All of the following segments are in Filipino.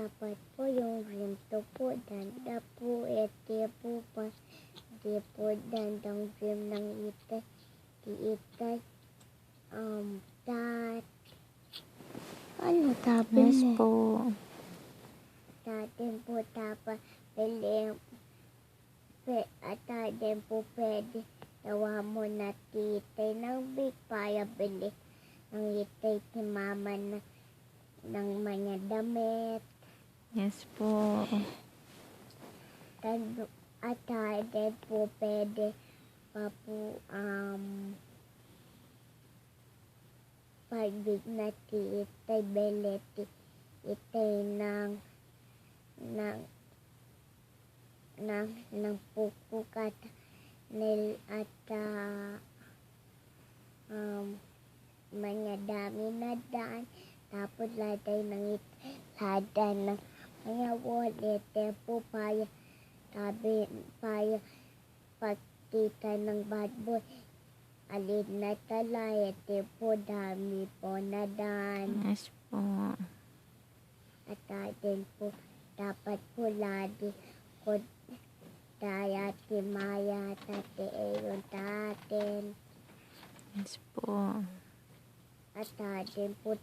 dapat po yung rinto po, danda po, ete po, pas, di po, dandang dream ng itay, di itay, tat, ano tapin Yes mo? po. Tatin po, tapa, pili, tatin po, pwede, tawa mo na titay, ng big paya, bili, ng itay, si mama na, ng mga damit, Yes po. at tatin po, pwede, pa po, pagbig na titay, beleti, itay ng pupukat nil at mga dami na daan, tapos latay ng lada ng mga wallet, po paya, tabi paya, pagkita ng bad boy, alin na talay, po dami po na daan. Yes po. At atin po, dapat po lagi ko daya timaya tate eyon tatin. Yes po. At atin po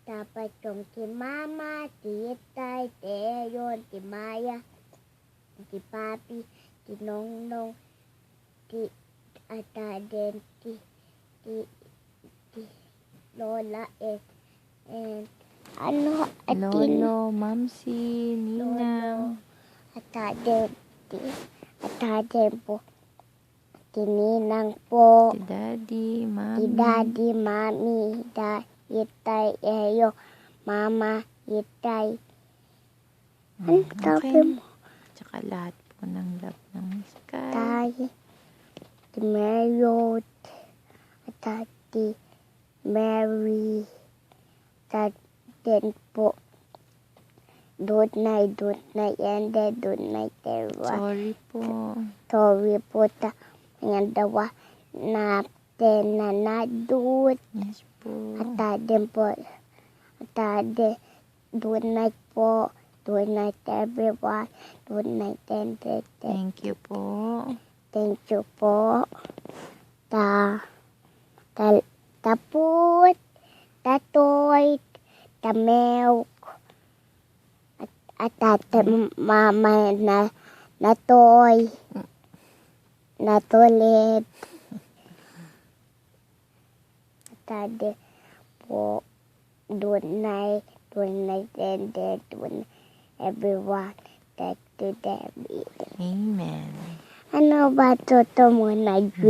dapat yung ti mama, titay, teyon, ti maya, ti papi, ti nongnong, at atin ti lola and ano atin Lolo, Mamsi, Ninang. at atin po tininang po Si Daddy, Mami. ti daddy mami itay eyo mama itay ano sabi mo Tsaka lahat po ng love ng sky. tay ti Marriott at ti Mary tatin po Dut na ende, dut na terwa. Sorry po. Sorry po ngayon dawa natin na nadut. Yes po. Atadin po. Atade. Good night po. Good night everyone. Good night and Thank you po. thank you po. Taput. Tatoy. Milk. At mama na toy. Natulit. Tade po doon na and doon everyone that to them. Amen. Ano ba to mo na